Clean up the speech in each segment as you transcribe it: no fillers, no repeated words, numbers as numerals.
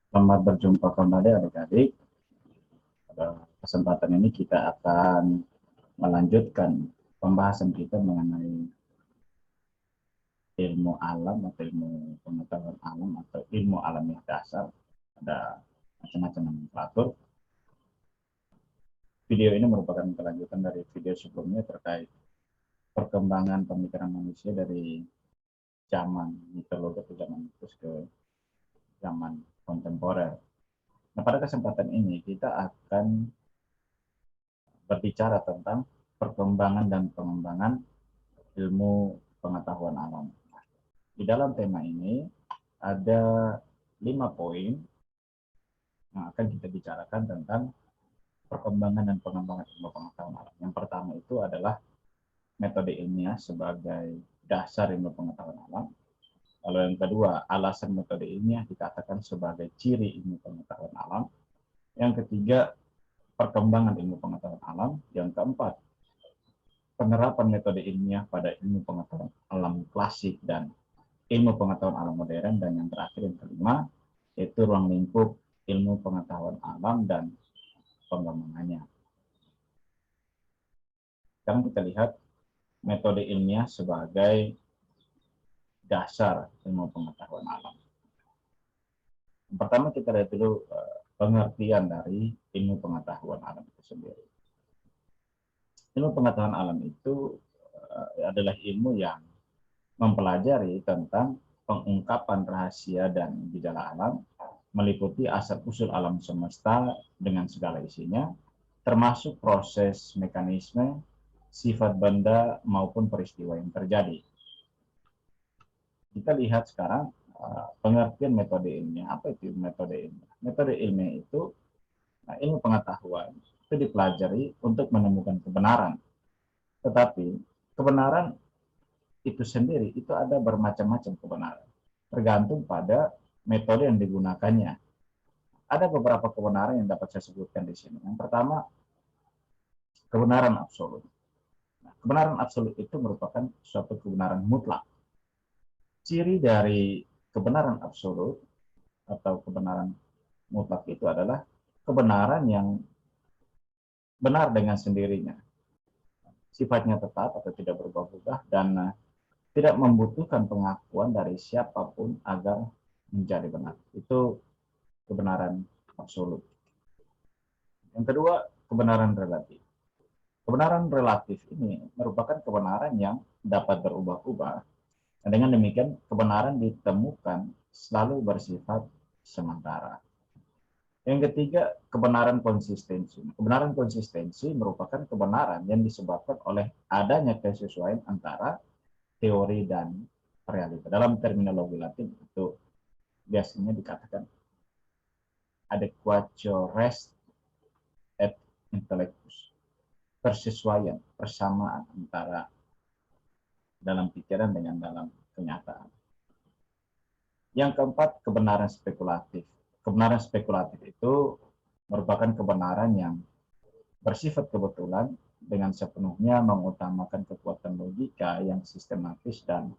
Selamat berjumpa kembali adik-adik. Pada kesempatan ini kita akan melanjutkan pembahasan kita mengenai ilmu alam atau ilmu pengetahuan alam atau ilmu alamiah dasar. Ada macam-macam nomenklatur. Video ini merupakan kelanjutan dari video sebelumnya terkait perkembangan pemikiran manusia dari zaman mitologi atau zaman mitos ke zaman kontemporer. Nah, pada kesempatan ini kita akan berbicara tentang perkembangan dan pengembangan ilmu pengetahuan alam. Di dalam tema ini ada 5 poin yang akan kita bicarakan tentang perkembangan dan pengembangan ilmu pengetahuan alam. Yang pertama itu adalah metode ilmiah sebagai dasar ilmu pengetahuan alam. Lalu yang kedua, alasan metode ilmiah dikatakan sebagai ciri ilmu pengetahuan alam. Yang ketiga, perkembangan ilmu pengetahuan alam. Yang keempat, penerapan metode ilmiah pada ilmu pengetahuan alam klasik dan ilmu pengetahuan alam modern, dan yang terakhir yang kelima yaitu ruang lingkup ilmu pengetahuan alam dan pengembangannya. Sekarang kita lihat metode ilmiah sebagai dasar ilmu pengetahuan alam. Yang pertama kita lihat dulu pengertian dari ilmu pengetahuan alam itu sendiri. Ilmu pengetahuan alam itu adalah ilmu yang mempelajari tentang pengungkapan rahasia dan gejala alam, meliputi asal-usul alam semesta dengan segala isinya, termasuk proses, mekanisme, sifat benda maupun peristiwa yang terjadi. Kita lihat sekarang pengertian metode ilmiah. Apa itu metode ilmiah? Metode ilmiah itu ilmu pengetahuan itu dipelajari untuk menemukan kebenaran. Tetapi kebenaran itu sendiri itu ada bermacam-macam kebenaran, tergantung pada metode yang digunakannya. Ada beberapa kebenaran yang dapat saya sebutkan di sini. Yang pertama, kebenaran absolut. Nah, kebenaran absolut itu merupakan suatu kebenaran mutlak. Ciri dari kebenaran absolut atau kebenaran mutlak itu adalah kebenaran yang benar dengan sendirinya. Sifatnya tetap atau tidak berubah-ubah dan tidak membutuhkan pengakuan dari siapapun agar menjadi benar. Itu kebenaran absolut. Yang kedua, kebenaran relatif. Kebenaran relatif ini merupakan kebenaran yang dapat berubah-ubah. Dan dengan demikian, kebenaran ditemukan selalu bersifat sementara. Yang ketiga, kebenaran konsistensi. Kebenaran konsistensi merupakan kebenaran yang disebabkan oleh adanya kesesuaian antara teori dan realita. Dalam terminologi Latin itu biasanya dikatakan adequatio res et intellectus. Persesuaian, persamaan antara dalam pikiran dengan dalam kenyataan. Yang keempat, kebenaran spekulatif. Kebenaran spekulatif itu merupakan kebenaran yang bersifat kebetulan dengan sepenuhnya mengutamakan kekuatan logika yang sistematis dan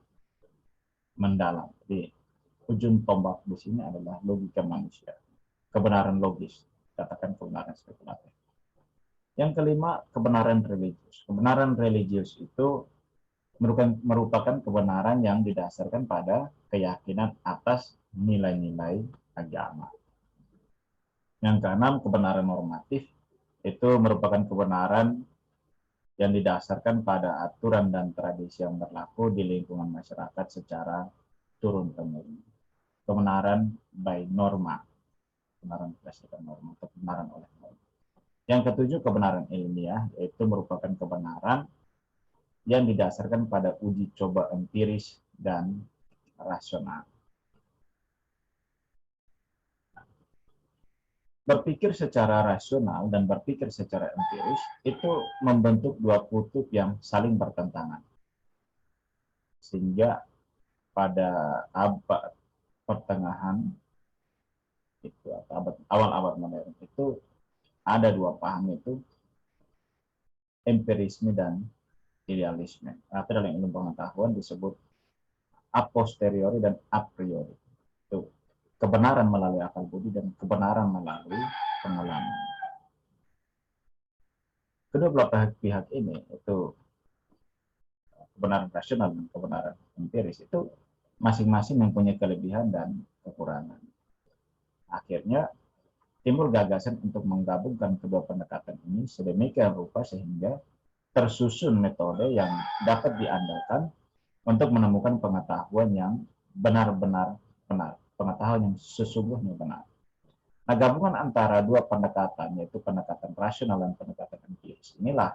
mendalam. Jadi ujung tombak di sini adalah logika manusia. Kebenaran logis, katakan kebenaran spekulatif. Yang kelima, kebenaran religius. Kebenaran religius itu merupakan kebenaran yang didasarkan pada keyakinan atas nilai-nilai agama. Yang keenam, kebenaran normatif itu merupakan kebenaran yang didasarkan pada aturan dan tradisi yang berlaku di lingkungan masyarakat secara turun-temurun. Kebenaran by norma, kebenaran berdasarkan norma, kebenaran oleh norma. Yang ketujuh, kebenaran ilmiah, yaitu merupakan kebenaran yang didasarkan pada uji coba empiris dan rasional. Berpikir secara rasional dan berpikir secara empiris itu membentuk dua kutub yang saling bertentangan. Sehingga pada abad pertengahan itu atau awal abad modern itu ada dua paham, itu empirisme dan idealisme. Atau dalam ilmu pengetahuan disebut a posteriori dan a priori. Itu kebenaran melalui akal budi dan kebenaran melalui pengalaman. Kedua belah pihak ini, itu kebenaran rasional dan kebenaran empiris, itu masing-masing mempunyai kelebihan dan kekurangan. Akhirnya timbul gagasan untuk menggabungkan kedua pendekatan ini sedemikian rupa sehingga tersusun metode yang dapat diandalkan untuk menemukan pengetahuan yang benar-benar benar, pengetahuan yang sesungguhnya benar. Nah, gabungan antara dua pendekatan, yaitu pendekatan rasional dan pendekatan empiris, inilah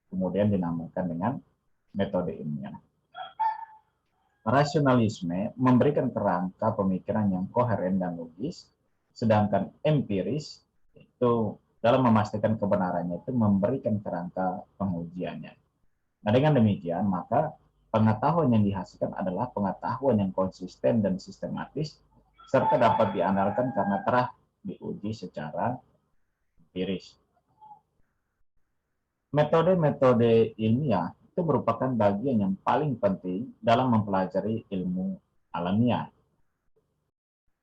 kemudian dinamakan dengan metode ilmiah. Rasionalisme memberikan kerangka pemikiran yang koheren dan logis, sedangkan empiris itu dalam memastikan kebenarannya itu memberikan kerangka pengujiannya. Nah, dengan demikian, maka pengetahuan yang dihasilkan adalah pengetahuan yang konsisten dan sistematis, serta dapat diandalkan karena telah diuji secara empiris. Metode-metode ilmiah itu merupakan bagian yang paling penting dalam mempelajari ilmu alamiah.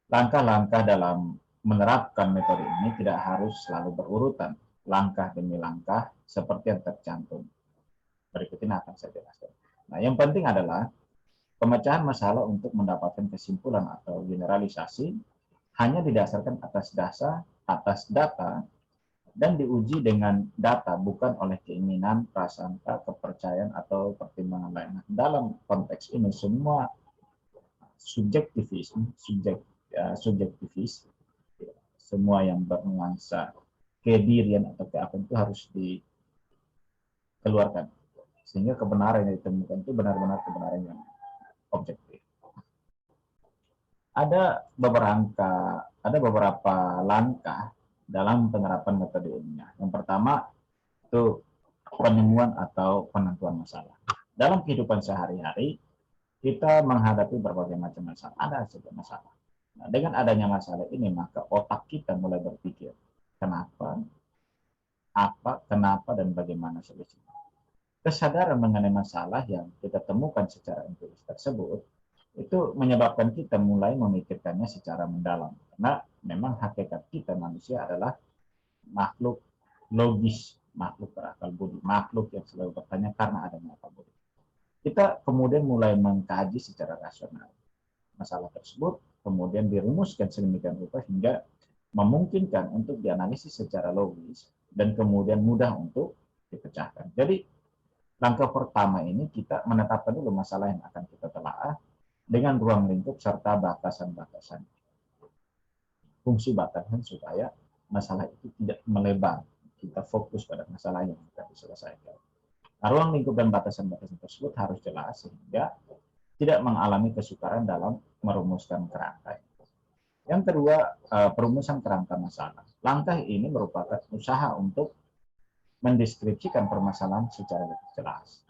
Langkah-langkah dalam menerapkan metode ini tidak harus selalu berurutan, langkah demi langkah seperti yang tercantum. Berikut ini akan saya jelaskan. Nah, yang penting adalah pemecahan masalah untuk mendapatkan kesimpulan atau generalisasi hanya didasarkan atas data dan diuji dengan data, bukan oleh keinginan, prasangka, kepercayaan, atau pertimbangan lain. Dalam konteks ini semua subjektivis, semua yang bernuansa kedirian atau keakuan itu harus dikeluarkan, sehingga kebenaran yang ditemukan itu benar-benar kebenaran yang objektif. Ada beberapa langkah dalam penerapan metode ilmiah. Yang pertama itu penemuan atau penentuan masalah. Dalam kehidupan sehari-hari kita menghadapi berbagai macam masalah. Ada saja masalah. Nah, dengan adanya masalah ini maka otak kita mulai berpikir kenapa, apa, kenapa, dan bagaimana solusinya. Kesadaran mengenai masalah yang kita temukan secara empiris tersebut itu menyebabkan kita mulai memikirkannya secara mendalam. Karena memang hakikat kita manusia adalah makhluk logis, makhluk berakal budi, makhluk yang selalu bertanya karena adanya akal budi. Kita kemudian mulai mengkaji secara rasional masalah tersebut, kemudian dirumuskan sedemikian rupa hingga memungkinkan untuk dianalisis secara logis dan kemudian mudah untuk dipecahkan. Jadi langkah pertama ini kita menetapkan dulu masalah yang akan kita telaah dengan ruang lingkup serta batasan-batasan. Fungsi batasan supaya masalah itu tidak melebar. Kita fokus pada masalah yang kita diselesaikan. Nah, ruang lingkup dan batasan-batasan tersebut harus jelas sehingga tidak mengalami kesukaran dalam merumuskan kerangka. Yang kedua, perumusan kerangka masalah. Langkah ini merupakan usaha untuk mendeskripsikan permasalahan secara lebih jelas.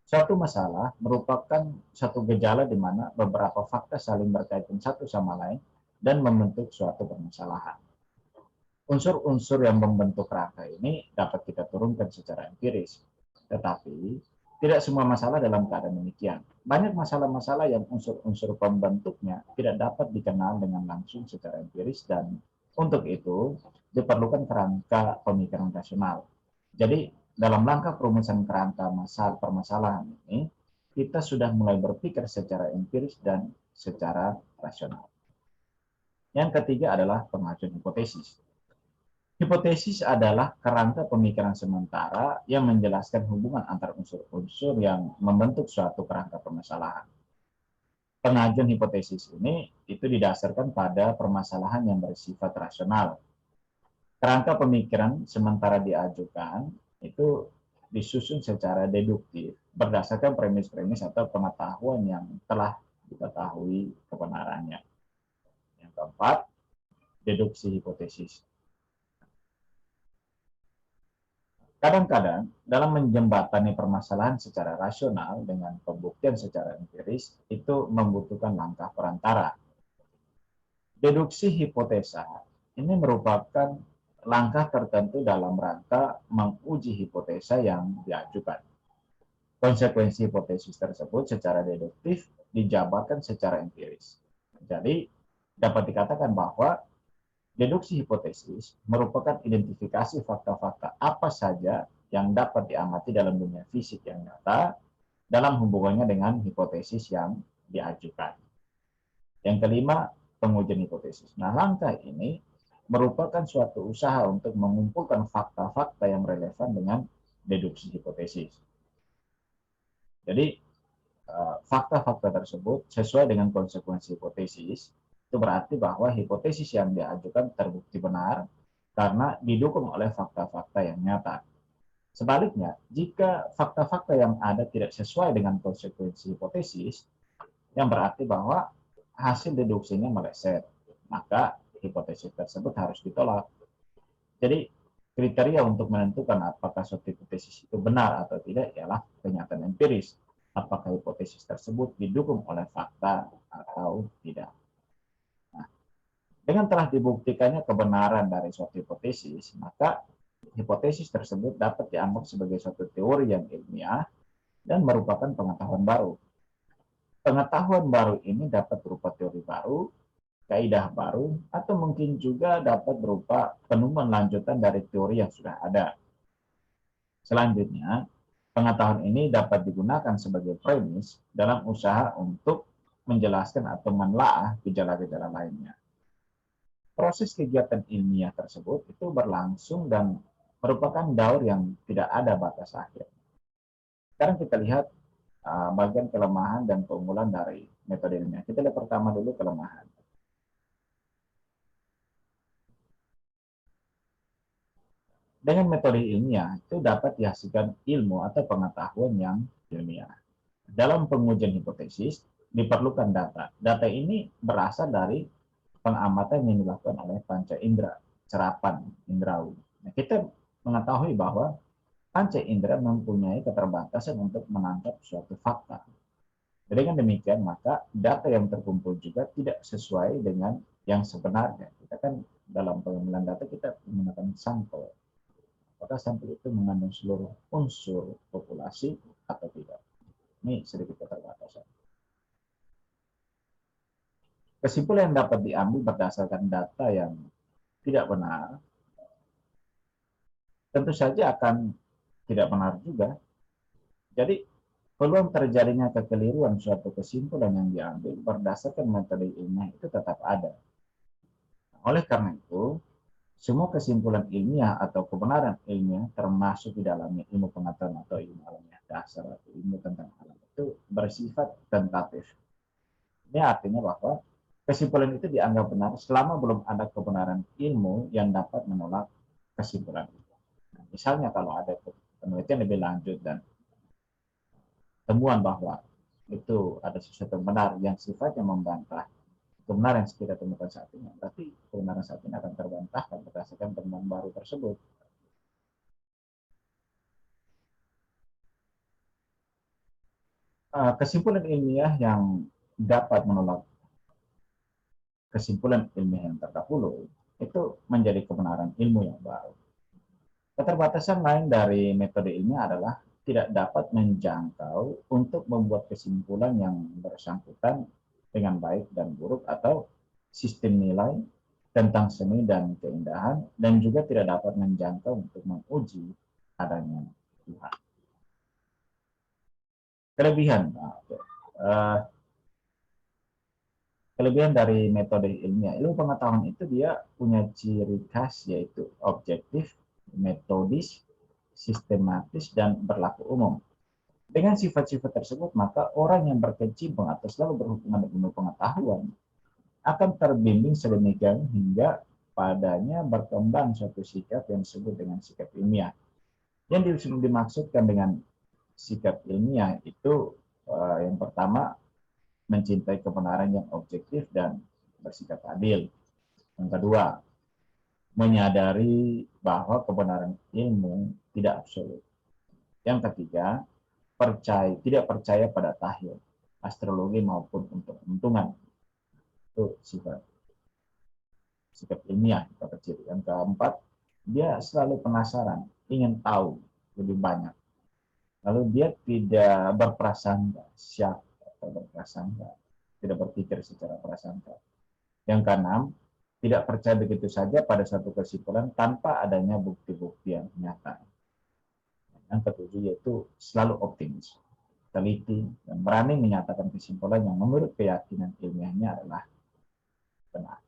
Suatu masalah merupakan satu gejala di mana beberapa fakta saling berkaitan satu sama lain dan membentuk suatu permasalahan. Unsur-unsur yang membentuk kerangka ini dapat kita turunkan secara empiris, tetapi tidak semua masalah dalam keadaan demikian. Banyak masalah-masalah yang unsur-unsur pembentuknya tidak dapat dikenal dengan langsung secara empiris dan untuk itu diperlukan kerangka pemikiran rasional. Jadi dalam langkah perumusan kerangka permasalahan ini, kita sudah mulai berpikir secara empiris dan secara rasional. Yang ketiga adalah pengajuan hipotesis. Hipotesis adalah kerangka pemikiran sementara yang menjelaskan hubungan antar unsur-unsur yang membentuk suatu kerangka permasalahan. Pengajuan hipotesis ini itu didasarkan pada permasalahan yang bersifat rasional. Kerangka pemikiran sementara diajukan itu disusun secara deduktif berdasarkan premis-premis atau pengetahuan yang telah diketahui kebenarannya. Yang keempat, deduksi hipotesis. Kadang-kadang dalam menjembatani permasalahan secara rasional dengan pembuktian secara empiris itu membutuhkan langkah perantara. Deduksi hipotesa ini merupakan langkah tertentu dalam rangka menguji hipotesa yang diajukan. Konsekuensi hipotesis tersebut secara deduktif dijabarkan secara empiris. Jadi, dapat dikatakan bahwa deduksi hipotesis merupakan identifikasi fakta-fakta apa saja yang dapat diamati dalam dunia fisik yang nyata dalam hubungannya dengan hipotesis yang diajukan. Yang kelima, pengujian hipotesis. Nah, langkah ini merupakan suatu usaha untuk mengumpulkan fakta-fakta yang relevan dengan deduksi hipotesis. Jadi, fakta-fakta tersebut sesuai dengan konsekuensi hipotesis, itu berarti bahwa hipotesis yang diajukan terbukti benar karena didukung oleh fakta-fakta yang nyata. Sebaliknya, jika fakta-fakta yang ada tidak sesuai dengan konsekuensi hipotesis, yang berarti bahwa hasil deduksinya meleset, maka hipotesis tersebut harus ditolak. Jadi, kriteria untuk menentukan apakah suatu hipotesis itu benar atau tidak ialah kenyataan empiris. Apakah hipotesis tersebut didukung oleh fakta atau tidak. Nah, dengan telah dibuktikannya kebenaran dari suatu hipotesis, maka hipotesis tersebut dapat dianggap sebagai suatu teori yang ilmiah dan merupakan pengetahuan baru. Pengetahuan baru ini dapat berupa teori baru, kaidah baru, atau mungkin juga dapat berupa penemuan lanjutan dari teori yang sudah ada. Selanjutnya, pengetahuan ini dapat digunakan sebagai premis dalam usaha untuk menjelaskan atau menelaah gejala-gejala lainnya. Proses kegiatan ilmiah tersebut itu berlangsung dan merupakan daur yang tidak ada batas akhir. Sekarang kita lihat bagian kelemahan dan keunggulan dari metode ilmiah. Kita lihat pertama dulu kelemahan. Dengan metode ilmiah itu dapat dihasilkan ilmu atau pengetahuan yang ilmiah. Dalam pengujian hipotesis diperlukan data. Data ini berasal dari pengamatan yang dilakukan oleh panca indera, serapan indrawi. Nah, kita mengetahui bahwa panca indera mempunyai keterbatasan untuk menangkap suatu fakta. Dengan demikian, maka data yang terkumpul juga tidak sesuai dengan yang sebenarnya. Kita kan dalam pengambilan data kita menggunakan sampel. Apakah sampel itu mengandung seluruh unsur populasi atau tidak? Ini sedikit keterbatasan. Kesimpulan yang dapat diambil berdasarkan data yang tidak benar, tentu saja akan tidak benar juga. Jadi, peluang terjadinya kekeliruan suatu kesimpulan yang diambil berdasarkan metode ilmiah itu tetap ada. Oleh karena itu, semua kesimpulan ilmiah atau kebenaran ilmiah termasuk di dalamnya ilmu pengetahuan atau ilmu alamiah dasar atau ilmu tentang alam itu bersifat tentatif. Ini artinya bahwa kesimpulan itu dianggap benar selama belum ada kebenaran ilmu yang dapat menolak kesimpulan itu. Nah, misalnya kalau ada penelitian lebih lanjut dan temuan bahwa itu ada sesuatu yang benar yang sifatnya membantah kebenaran yang kita temukan saat ini, berarti kebenaran saat ini akan terbantahkan berdasarkan temuan baru tersebut. Kesimpulan ilmiah yang dapat menolak kesimpulan ilmiah yang terdahulu itu menjadi kebenaran ilmu yang baru. Keterbatasan lain dari metode ilmiah adalah tidak dapat menjangkau untuk membuat kesimpulan yang bersangkutan dengan baik dan buruk atau sistem nilai tentang seni dan keindahan, dan juga tidak dapat menjangkau untuk menguji adanya Tuhan. Kelebihan, kelebihan dari metode ilmiah, ilmu pengetahuan itu dia punya ciri khas yaitu objektif, metodis, sistematis, dan berlaku umum. Dengan sifat-sifat tersebut, maka orang yang berkecimpung atau selalu berhubungan dengan ilmu pengetahuan akan terbimbing sedemikian hingga padanya berkembang suatu sikap yang disebut dengan sikap ilmiah. Yang dimaksudkan dengan sikap ilmiah itu yang pertama, mencintai kebenaran yang objektif dan bersikap adil. Yang kedua, menyadari bahwa kebenaran ilmu tidak absolut. Yang ketiga, tidak percaya pada tahyul, astrologi maupun untung-untungan. Itu sikap ilmiah kita kecil. Yang keempat, dia selalu penasaran, ingin tahu lebih banyak. Lalu dia tidak berprasangka, siap atau berprasangka, tidak berpikir secara prasangka. Yang keenam, tidak percaya begitu saja pada satu kesimpulan tanpa adanya bukti-bukti yang nyata. Yang ketujuh yaitu selalu optimis, teliti, dan berani menyatakan kesimpulan yang menurut keyakinan ilmiahnya adalah benar.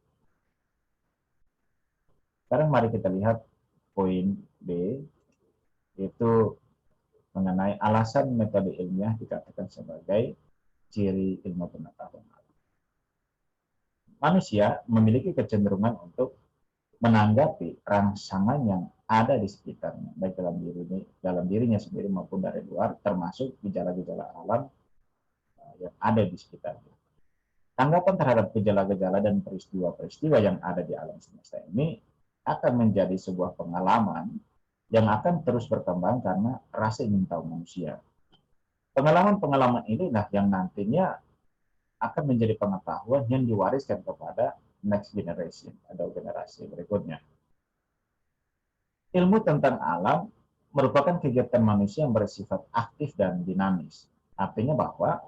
Sekarang mari kita lihat poin B, yaitu mengenai alasan metode ilmiah dikatakan sebagai ciri ilmu pengetahuan. Manusia memiliki kecenderungan untuk menanggapi rangsangan yang ada di sekitarnya, baik dalam dirinya sendiri maupun dari luar, termasuk gejala-gejala alam yang ada di sekitarnya. Tanggapan terhadap gejala-gejala dan peristiwa-peristiwa yang ada di alam semesta ini akan menjadi sebuah pengalaman yang akan terus berkembang karena rasa ingin tahu manusia. Pengalaman-pengalaman inilah yang nantinya akan menjadi pengetahuan yang diwariskan kepada next generation atau generasi berikutnya. Ilmu tentang alam merupakan kegiatan manusia yang bersifat aktif dan dinamis. Artinya bahwa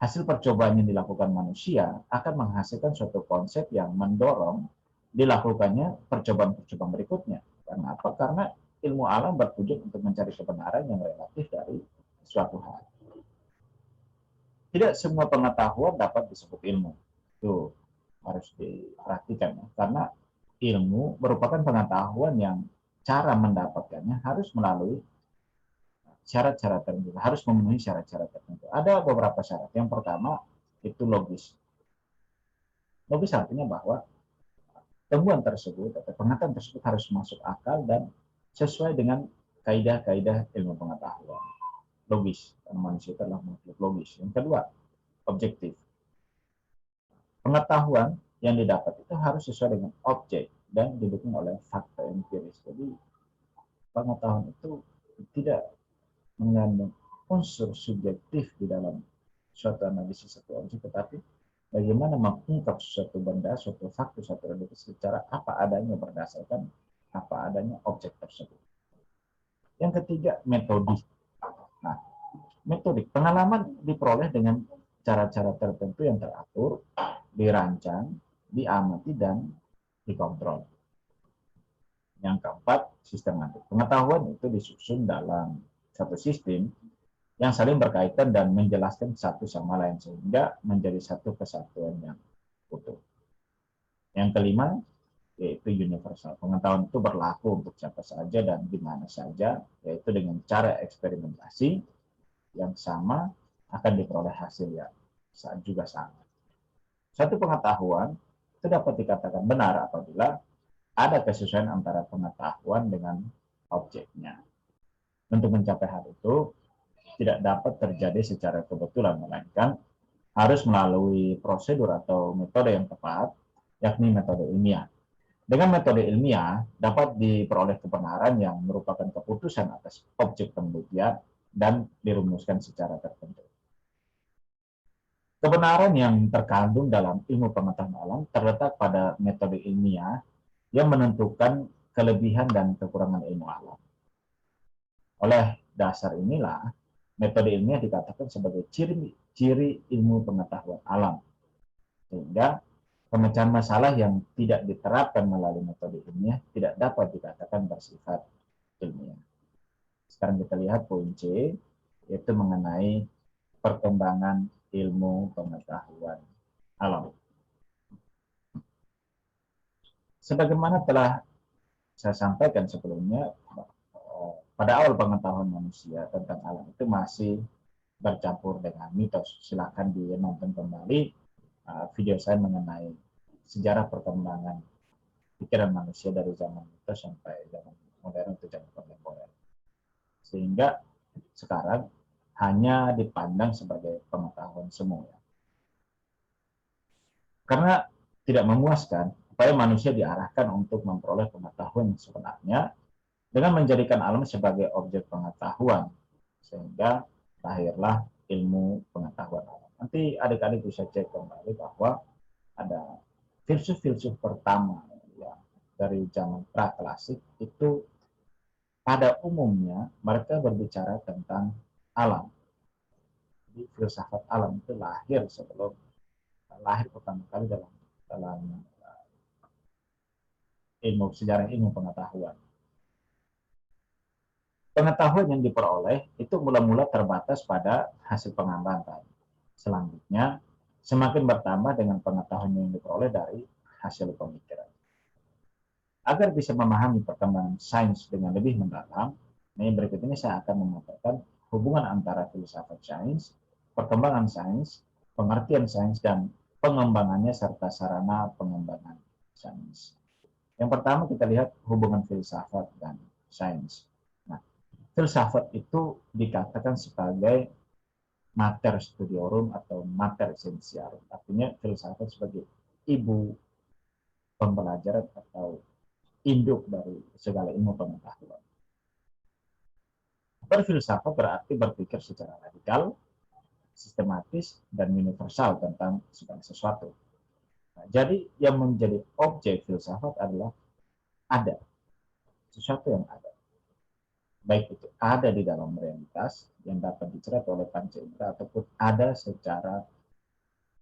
hasil percobaan yang dilakukan manusia akan menghasilkan suatu konsep yang mendorong dilakukannya percobaan-percobaan berikutnya. Karena apa? Karena ilmu alam bertujuan untuk mencari kebenaran yang relatif dari suatu hal. Tidak semua pengetahuan dapat disebut ilmu. Itu harus diperhatikan ya. Karena ilmu merupakan pengetahuan yang cara mendapatkannya harus melalui syarat-syarat tertentu, harus memenuhi syarat-syarat tertentu. Ada beberapa syarat. Yang pertama itu logis. Logis artinya bahwa temuan tersebut atau pengetahuan tersebut harus masuk akal dan sesuai dengan kaidah-kaidah ilmu pengetahuan. Logis, karena manusia itu adalah makhluk logis. Yang kedua, objektif. Pengetahuan yang didapat itu harus sesuai dengan objek dan didukung oleh fakta empiris. Jadi pengetahuan itu tidak mengandung unsur subjektif di dalam suatu analisis satu objek, tetapi bagaimana mengungkap suatu benda, suatu fakta, suatu realitas secara apa adanya berdasarkan apa adanya objek tersebut. Yang ketiga, metodik. Nah, metodik pengalaman diperoleh dengan cara-cara tertentu yang teratur, dirancang, diamati, dan dikontrol. Yang keempat, sistematik. Pengetahuan itu disusun dalam satu sistem yang saling berkaitan dan menjelaskan satu sama lain sehingga menjadi satu kesatuan yang utuh. Yang kelima, yaitu universal. Pengetahuan itu berlaku untuk siapa saja dan di mana saja, yaitu dengan cara eksperimentasi yang sama akan diperoleh hasil yang juga sama. Satu pengetahuan itu dapat dikatakan benar apabila ada kesesuaian antara pengetahuan dengan objeknya. Untuk mencapai hal itu, tidak dapat terjadi secara kebetulan, melainkan harus melalui prosedur atau metode yang tepat, yakni metode ilmiah. Dengan metode ilmiah, dapat diperoleh kebenaran yang merupakan keputusan atas objek penelitian dan dirumuskan secara tertentu. Kebenaran yang terkandung dalam ilmu pengetahuan alam terletak pada metode ilmiah yang menentukan kelebihan dan kekurangan ilmu alam. Oleh dasar inilah, metode ilmiah dikatakan sebagai ciri ilmu pengetahuan alam. Sehingga pemecahan masalah yang tidak diterapkan melalui metode ilmiah tidak dapat dikatakan bersifat ilmiah. Sekarang kita lihat poin C, yaitu mengenai perkembangan ilmu pengetahuan alam. Sebagaimana telah saya sampaikan sebelumnya, pada awal pengetahuan manusia tentang alam itu masih bercampur dengan mitos. Silakan nonton kembali video saya mengenai sejarah perkembangan pikiran manusia dari zaman mitos sampai zaman modern atau zaman kontemporer. Sehingga sekarang hanya dipandang sebagai pengetahuan semu. Karena tidak memuaskan, upaya manusia diarahkan untuk memperoleh pengetahuan yang sebenarnya dengan menjadikan alam sebagai objek pengetahuan, sehingga lahirlah ilmu pengetahuan alam. Nanti adik-adik bisa cek kembali bahwa ada filsuf-filsuf pertama ya, dari zaman pra-klasik itu pada umumnya mereka berbicara tentang alam. Jadi filsafat alam itu lahir sebelum lahir pertama kali dalam sejarah ilmu pengetahuan. Pengetahuan yang diperoleh itu mula-mula terbatas pada hasil pengamatan. Selanjutnya, semakin bertambah dengan pengetahuan yang diperoleh dari hasil pemikiran. Agar bisa memahami perkembangan sains dengan lebih mendalam, berikut ini saya akan memaparkan hubungan antara filsafat sains, perkembangan sains, pengertian sains, dan pengembangannya serta sarana pengembangan sains. Yang pertama kita lihat hubungan filsafat dan sains. Nah, filsafat itu dikatakan sebagai mater studiorum atau mater essentiarum. Artinya filsafat sebagai ibu pembelajaran atau induk dari segala ilmu pengetahuan. Berfilsafat berarti berpikir secara radikal, sistematis, dan universal tentang segala sesuatu. Nah, jadi yang menjadi objek filsafat adalah ada, sesuatu yang ada. Baik itu ada di dalam realitas yang dapat dicerap oleh panca indera ataupun ada secara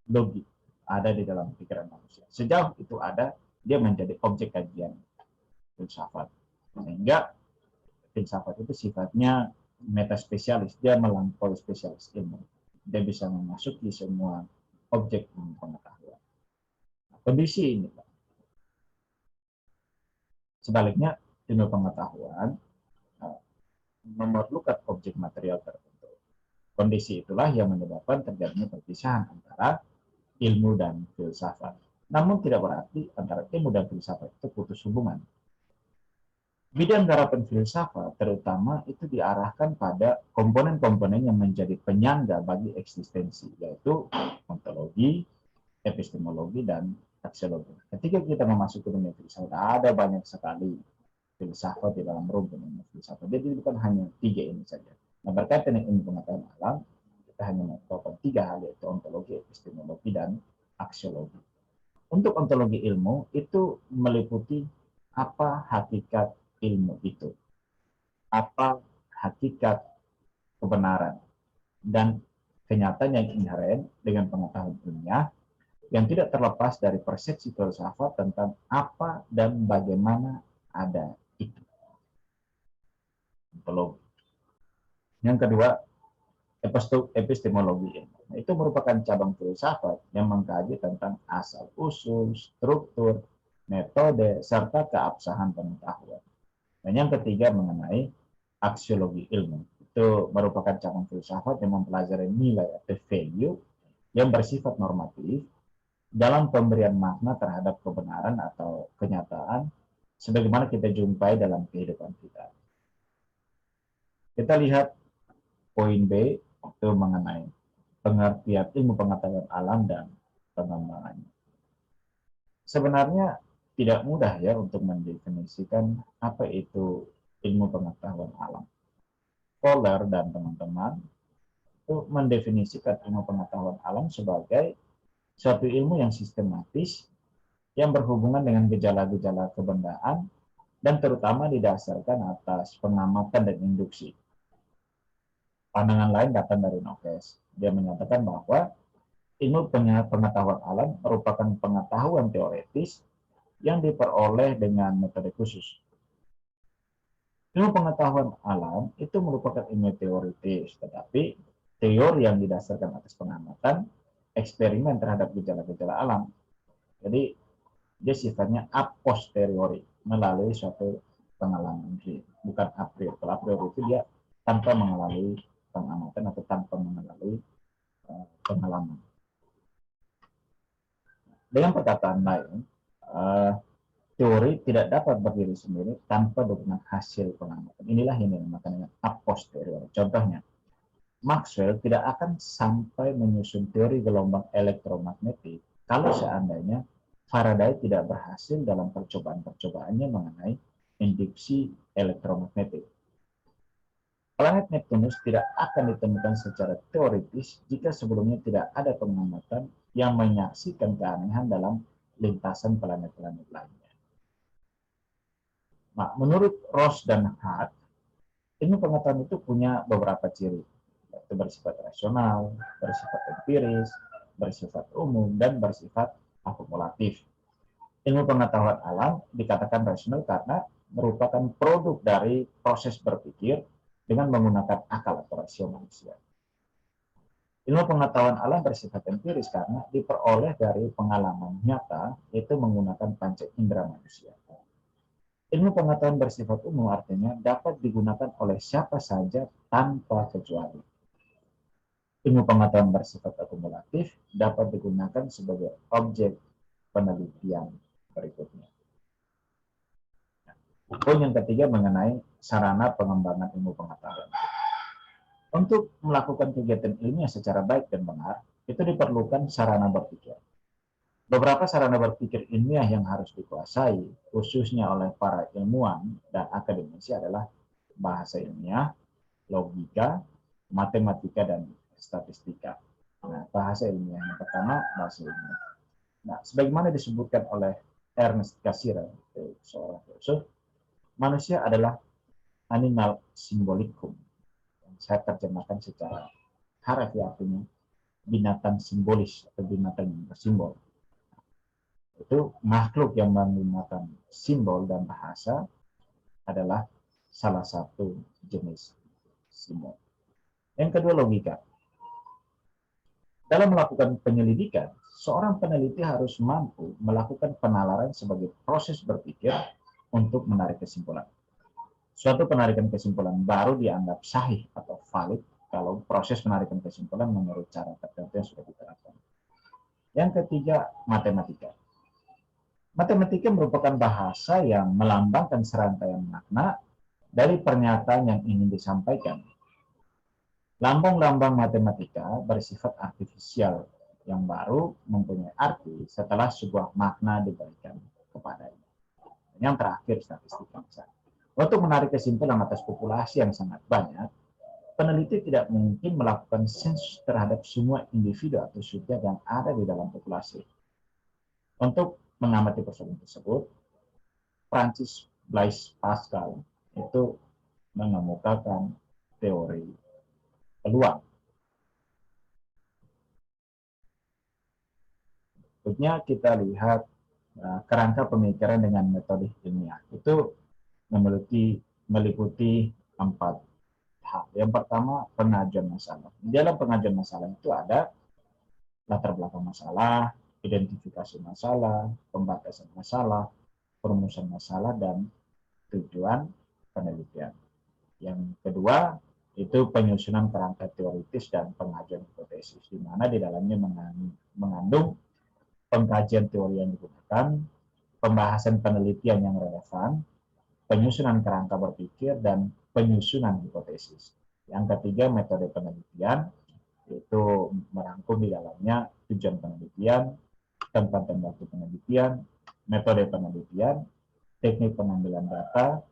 logik, ada di dalam pikiran manusia. Sejauh itu ada, dia menjadi objek kajian filsafat. Sehingga filsafat itu sifatnya metaspesialis, dia melampaui spesialis ilmu. Dia bisa memasuki semua objek ilmu pengetahuan. Nah, kondisi ini, sebaliknya ilmu pengetahuan memerlukan objek material tertentu. Kondisi itulah yang menyebabkan terjadinya perpisahan antara ilmu dan filsafat. Namun tidak berarti antara ilmu dan filsafat itu putus hubungan. Bidang garapan filsafat terutama itu diarahkan pada komponen-komponen yang menjadi penyangga bagi eksistensi, yaitu ontologi, epistemologi, dan aksiologi. Ketika kita memasuki dunia filsafat, ada banyak sekali filsafat di dalam rumpun ilmu filsafat. Jadi bukan hanya 3 ini saja. Nah, berkaitan dengan ilmu pengetahuan alam, kita hanya mengetahui 3 hal, yaitu ontologi, epistemologi, dan aksiologi. Untuk ontologi ilmu itu meliputi apa hakikat ilmu itu, apa hakikat kebenaran, dan kenyataan yang inheren dengan pengetahuan ilmiah yang tidak terlepas dari persepsi filsafat tentang apa dan bagaimana ada itu. Ontologi. Yang kedua, epistemologi ilmu. Itu merupakan cabang filsafat yang mengkaji tentang asal-usul, struktur, metode, serta keabsahan pengetahuan. Dan yang ketiga mengenai aksiologi ilmu. Itu merupakan cabang filsafat yang mempelajari nilai atau value yang bersifat normatif dalam pemberian makna terhadap kebenaran atau kenyataan sebagaimana kita jumpai dalam kehidupan kita. Kita lihat poin B itu mengenai pengertian ilmu pengetahuan alam dan pengembangannya. Sebenarnya tidak mudah ya untuk mendefinisikan apa itu ilmu pengetahuan alam. Kohler dan teman-teman itu mendefinisikan ilmu pengetahuan alam sebagai suatu ilmu yang sistematis yang berhubungan dengan gejala-gejala kebendaan dan terutama didasarkan atas pengamatan dan induksi. Pandangan lain datang dari Noves. Dia menyatakan bahwa ilmu pengetahuan alam merupakan pengetahuan teoretis yang diperoleh dengan metode khusus. Ilmu pengetahuan alam itu merupakan ilmu teoritis, tetapi teori yang didasarkan atas pengamatan, eksperimen terhadap gejala-gejala alam. Jadi, dia sifatnya a posteriori, melalui suatu pengalaman, bukan a priori. Kalau a priori itu dia tanpa mengalami pengamatan atau tanpa mengalami pengalaman. Dengan perkataan lain, teori tidak dapat berdiri sendiri tanpa dokumen hasil pengamatan. Inilah yang dinamakan dengan a posteriori. Contohnya, Maxwell tidak akan sampai menyusun teori gelombang elektromagnetik kalau seandainya Faraday tidak berhasil dalam percobaan-percobaannya mengenai induksi elektromagnetik. Planet Neptunus tidak akan ditemukan secara teoritis jika sebelumnya tidak ada pengamatan yang menyaksikan keanehan dalam lintasan planet-planet lainnya. Nah, menurut Ross dan Hart, ilmu pengetahuan itu punya beberapa ciri, yaitu bersifat rasional, bersifat empiris, bersifat umum, dan bersifat akumulatif. Ilmu pengetahuan alam dikatakan rasional karena merupakan produk dari proses berpikir dengan menggunakan akal atau rasio manusia. Ilmu pengetahuan alam bersifat empiris karena diperoleh dari pengalaman nyata, yaitu menggunakan panca indera manusia. Ilmu pengetahuan bersifat umum artinya dapat digunakan oleh siapa saja tanpa kecuali. Ilmu pengetahuan bersifat akumulatif dapat digunakan sebagai objek penelitian berikutnya. Poin yang ketiga mengenai sarana pengembangan ilmu pengetahuan. Untuk melakukan kegiatan ilmiah secara baik dan benar, itu diperlukan sarana berpikir. Beberapa sarana berpikir ilmiah yang harus dikuasai, khususnya oleh para ilmuwan dan akademisi adalah bahasa ilmiah, logika, matematika, dan statistika. Nah, bahasa ilmiah yang pertama, bahasa ilmiah. Nah, sebagaimana disebutkan oleh Ernest Cassirer, seorang filsuf, manusia adalah animal symbolikum. Saya terjemahkan secara harafiah artinya binatang simbolis atau binatang yang bersimbol. Itu makhluk yang menggunakan simbol dan bahasa adalah salah satu jenis simbol. Yang kedua, logika. Dalam melakukan penyelidikan, seorang peneliti harus mampu melakukan penalaran sebagai proses berpikir untuk menarik kesimpulan. Suatu penarikan kesimpulan baru dianggap sahih atau valid kalau proses penarikan kesimpulan menurut cara tertentu yang sudah diterapkan. Yang ketiga, matematika. Matematika merupakan bahasa yang melambangkan serangkaian makna dari pernyataan yang ingin disampaikan. Lambang-lambang matematika bersifat artifisial yang baru mempunyai arti setelah sebuah makna diberikan kepadanya. Yang terakhir, statistika. Untuk menarik kesimpulan atas populasi yang sangat banyak, peneliti tidak mungkin melakukan sensus terhadap semua individu atau subjek yang ada di dalam populasi. Untuk mengamati persoalan tersebut, Francis Blaise Pascal itu mengemukakan teori peluang. Berikutnya kita lihat kerangka pemikiran dengan metode ilmiah. Itu meliputi 4 hal. Yang pertama, pengajuan masalah. Di dalam pengajuan masalah itu ada latar belakang masalah, identifikasi masalah, pembatasan masalah, perumusan masalah, dan tujuan penelitian. Yang kedua, itu penyusunan kerangka teoritis dan pengajuan hipotesis, di mana di dalamnya mengandung pengkajian teori yang digunakan, pembahasan penelitian yang relevan, penyusunan kerangka berpikir, dan penyusunan hipotesis. Yang ketiga, metode penelitian, yaitu merangkum di dalamnya tujuan penelitian, tempat dan waktu penelitian, metode penelitian, teknik pengambilan data,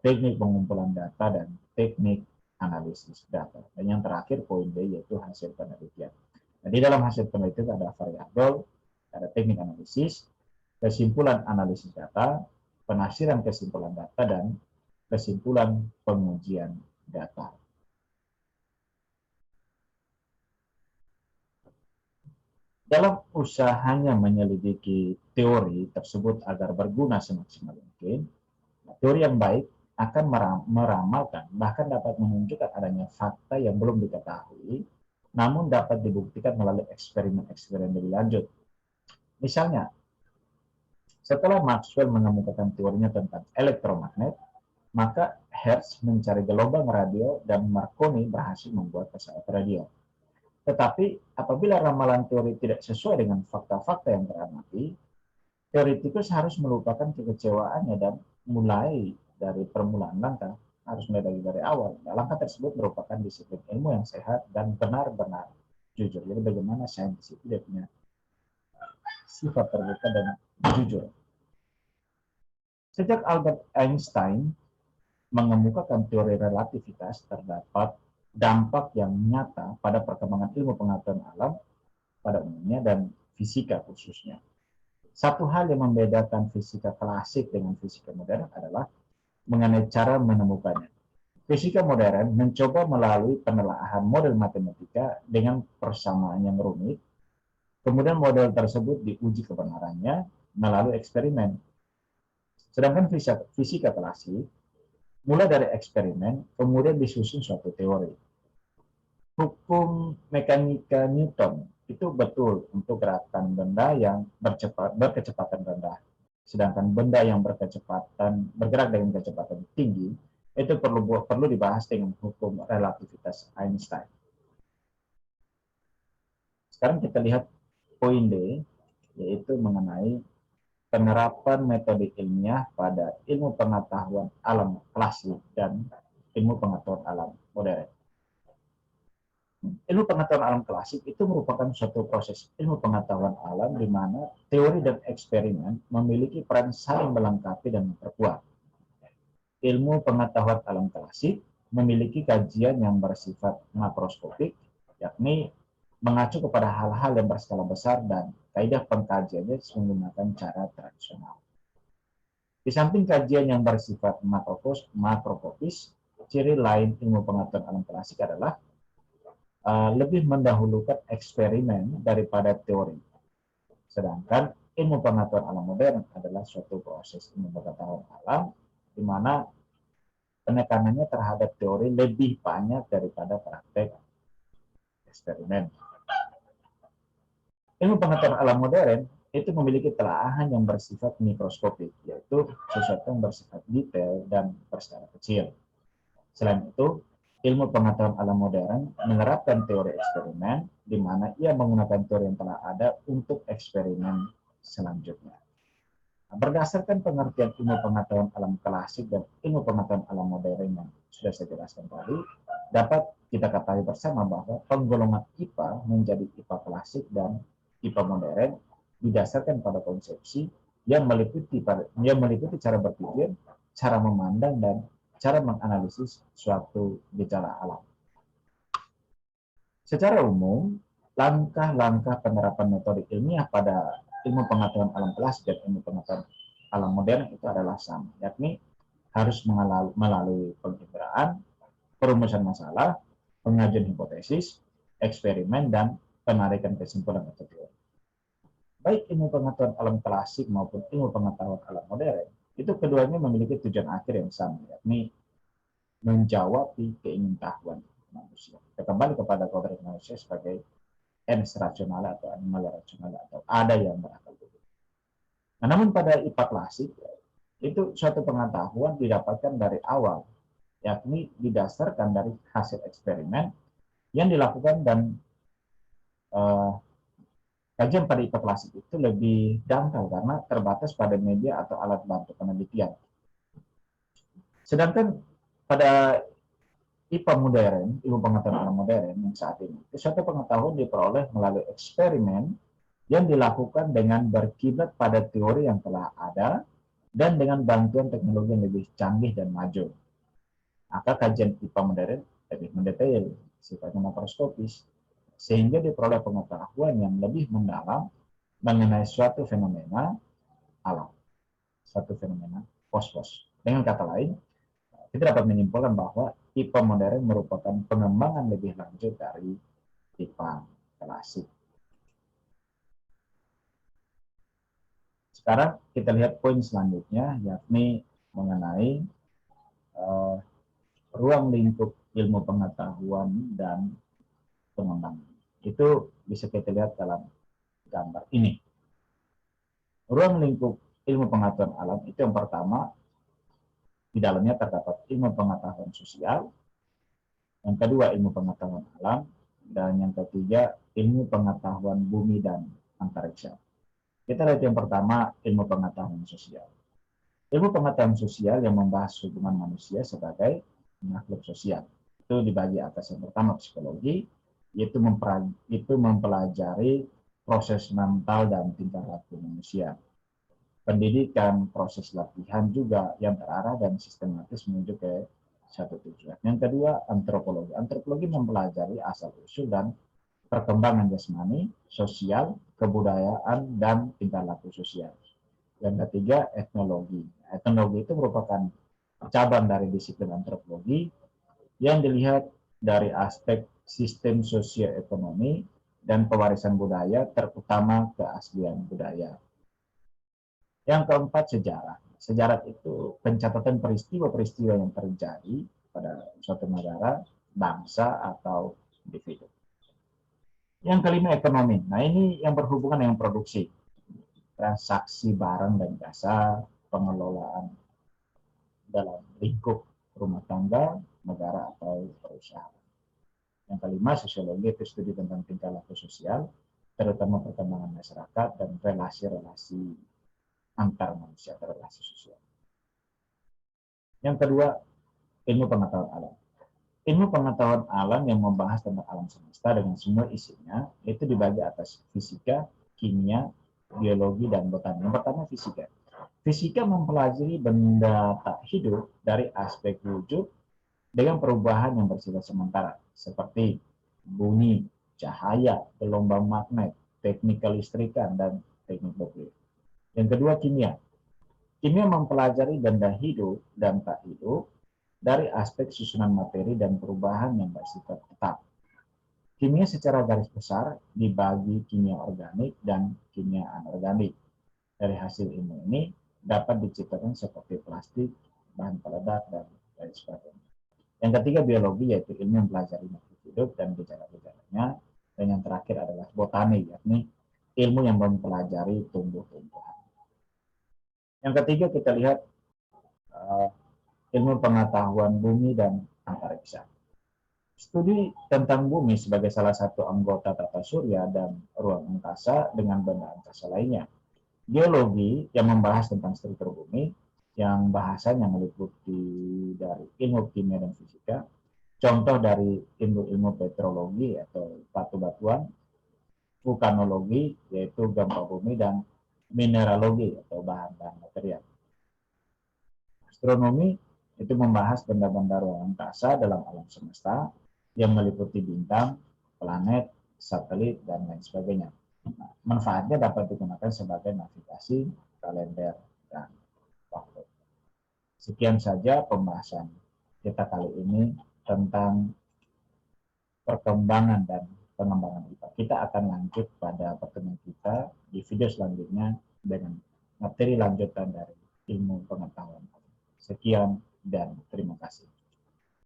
teknik pengumpulan data, dan teknik analisis data. Dan yang terakhir, poin B, yaitu hasil penelitian. Nah, di dalam hasil penelitian ada variabel, ada teknik analisis, kesimpulan analisis data, penafsiran kesimpulan data, dan kesimpulan pengujian data. Dalam usahanya menyelidiki teori tersebut agar berguna semaksimal mungkin, teori yang baik akan meramalkan, bahkan dapat menunjukkan adanya fakta yang belum diketahui, namun dapat dibuktikan melalui eksperimen-eksperimen lebih lanjut. Misalnya, setelah Maxwell mengemukakan teorinya tentang elektromagnet, maka Hertz mencari gelombang radio dan Marconi berhasil membuat pesawat radio. Tetapi apabila ramalan teori tidak sesuai dengan fakta-fakta yang teramati, teoretikus harus melupakan kekecewaannya dan mulai dari permulaan langkah, harus mulai dari awal. Nah, langkah tersebut merupakan disiplin ilmu yang sehat dan benar-benar jujur. Jadi bagaimana sains itu dia punya sifat terbuka dan jujur. Sejak Albert Einstein mengemukakan teori relativitas, terdapat dampak yang nyata pada perkembangan ilmu pengetahuan alam pada umumnya dan fisika khususnya. Satu hal yang membedakan fisika klasik dengan fisika modern adalah mengenai cara menemukannya. Fisika modern mencoba melalui penelaahan model matematika dengan persamaan yang rumit, kemudian model tersebut diuji kebenarannya, melalui eksperimen. Sedangkan fisika klasik mulai dari eksperimen, kemudian disusun suatu teori. Hukum mekanika Newton itu betul untuk gerakan benda yang berkecepatan rendah. Sedangkan benda yang bergerak dengan kecepatan tinggi itu perlu dibahas dengan hukum relativitas Einstein. Sekarang kita lihat poin D, yaitu mengenai penerapan metode ilmiah pada ilmu pengetahuan alam klasik dan ilmu pengetahuan alam modern. Ilmu pengetahuan alam klasik itu merupakan suatu proses ilmu pengetahuan alam di mana teori dan eksperimen memiliki peran saling melengkapi dan memperkuat. Ilmu pengetahuan alam klasik memiliki kajian yang bersifat makroskopik, yakni mengacu kepada hal-hal yang berskala besar dan kaidah pengkajiannya menggunakan cara tradisional. Di samping kajian yang bersifat makroskopis, ciri lain ilmu pengetahuan alam klasik adalah lebih mendahulukan eksperimen daripada teori. Sedangkan ilmu pengetahuan alam modern adalah suatu proses ilmu pengetahuan alam di mana penekanannya terhadap teori lebih banyak daripada praktek eksperimen. Ilmu pengetahuan alam modern itu memiliki telaahan yang bersifat mikroskopik, yaitu sesuatu yang bersifat detail dan berskala kecil. Selain itu, ilmu pengetahuan alam modern menerapkan teori eksperimen, di mana ia menggunakan teori yang telah ada untuk eksperimen selanjutnya. Berdasarkan pengertian ilmu pengetahuan alam klasik dan ilmu pengetahuan alam modern yang sudah saya jelaskan tadi, dapat kita ketahui bersama bahwa penggolongan IPA menjadi IPA klasik dan IPA modern didasarkan pada konsepsi yang meliputi cara berpikir, cara memandang, dan cara menganalisis suatu gejala alam. Secara umum, langkah-langkah penerapan metode ilmiah pada ilmu pengetahuan alam klasik dan ilmu pengetahuan alam modern itu adalah sama, yakni harus melalui penginderaan, perumusan masalah, pengajuan hipotesis, eksperimen, dan penarikan kesimpulan atau teori. Baik ilmu pengetahuan alam klasik maupun ilmu pengetahuan alam modern, itu keduanya memiliki tujuan akhir yang sama, yakni menjawab keingintahuan manusia. Kita kembali kepada kodrat manusia sebagai ens rasional atau animal rasional atau ada yang berakal budi. Nah, namun pada IPA klasik itu suatu pengetahuan didapatkan dari awal, yakni didasarkan dari hasil eksperimen yang dilakukan dan kajian pada IPA klasik itu lebih dangkal karena terbatas pada media atau alat bantu penelitian. Sedangkan pada IPA modern, ilmu pengetahuan alam modern yang saat ini, suatu pengetahuan diperoleh melalui eksperimen yang dilakukan dengan berkiblat pada teori yang telah ada dan dengan bantuan teknologi yang lebih canggih dan maju. Maka kajian IPA modern lebih mendetail, sifatnya makroskopis, sehingga diperoleh pengetahuan yang lebih mendalam mengenai suatu fenomena alam, suatu fenomena kosmos. Dengan kata lain, kita dapat menyimpulkan bahwa IPA modern merupakan pengembangan lebih lanjut dari IPA klasik. Sekarang kita lihat poin selanjutnya, yakni mengenai ruang lingkup ilmu pengetahuan dan pengembangan. Itu bisa kita lihat dalam gambar ini. Ruang lingkup ilmu pengetahuan alam itu yang pertama, di dalamnya terdapat ilmu pengetahuan sosial, yang kedua ilmu pengetahuan alam, dan yang ketiga ilmu pengetahuan bumi dan antariksa. Kita lihat yang pertama, ilmu pengetahuan sosial. Ilmu pengetahuan sosial yang membahas hubungan manusia sebagai makhluk sosial. Itu dibagi atas yang pertama psikologi, yaitu mempelajari proses mental dan tingkah laku manusia. Pendidikan, proses latihan juga yang terarah dan sistematis menuju ke satu tujuan. Yang kedua, antropologi. Antropologi mempelajari asal-usul dan perkembangan jasmani, sosial, kebudayaan, dan tingkah laku sosial. Yang ketiga, etnologi. Etnologi itu merupakan cabang dari disiplin antropologi yang dilihat dari aspek sistem sosioekonomi dan pewarisan budaya, terutama keaslian budaya. Yang keempat, sejarah. Sejarah itu pencatatan peristiwa-peristiwa yang terjadi pada suatu negara, bangsa, atau individu. Yang kelima, ekonomi. Nah, ini yang berhubungan dengan produksi, transaksi barang dan jasa, pengelolaan dalam lingkup rumah tangga, negara, atau perusahaan. Yang kelima, sosiologi itu studi tentang tingkah laku sosial, terutama perkembangan masyarakat dan relasi-relasi antar manusia atau relasi sosial. Yang kedua, ilmu pengetahuan alam. Ilmu pengetahuan alam yang membahas tentang alam semesta dengan semua isinya itu dibagi atas fisika, kimia, biologi, dan botani. Yang pertama, fisika. Fisika mempelajari benda tak hidup dari aspek wujud dengan perubahan yang bersifat sementara, seperti bunyi, cahaya, gelombang magnet, teknik kelistrikan, dan teknik nuklir. Yang kedua, kimia. Kimia mempelajari benda hidup dan tak hidup dari aspek susunan materi dan perubahan yang bersifat tetap. Kimia secara garis besar dibagi kimia organik dan kimia anorganik. Dari hasil ilmu ini dapat diciptakan seperti plastik, bahan peledak, dan lain sebagainya. Yang ketiga, biologi, yaitu ilmu yang mempelajari makhluk hidup dan gejala-gejalanya. Dan yang terakhir adalah botani, yakni ilmu yang mempelajari tumbuh-tumbuhan. Yang ketiga, kita lihat ilmu pengetahuan bumi dan antariksa. Studi tentang bumi sebagai salah satu anggota tata surya dan ruang angkasa dengan benda angkasa lainnya. Geologi yang membahas tentang struktur bumi, yang bahasanya meliputi dari ilmu kimia dan fisika. Contoh dari ilmu-ilmu petrologi atau batu-batuan, vulkanologi yaitu gempa bumi, dan mineralogi atau bahan-bahan material. Astronomi itu membahas benda-benda ruang angkasa dalam alam semesta yang meliputi bintang, planet, satelit, dan lain sebagainya. Nah, manfaatnya dapat digunakan sebagai navigasi, kalender, dan waktu. Sekian saja pembahasan kita kali ini tentang perkembangan dan pengembangan IPA. Kita akan lanjut pada pertemuan kita di video selanjutnya dengan materi lanjutan dari ilmu pengetahuan. Sekian dan terima kasih.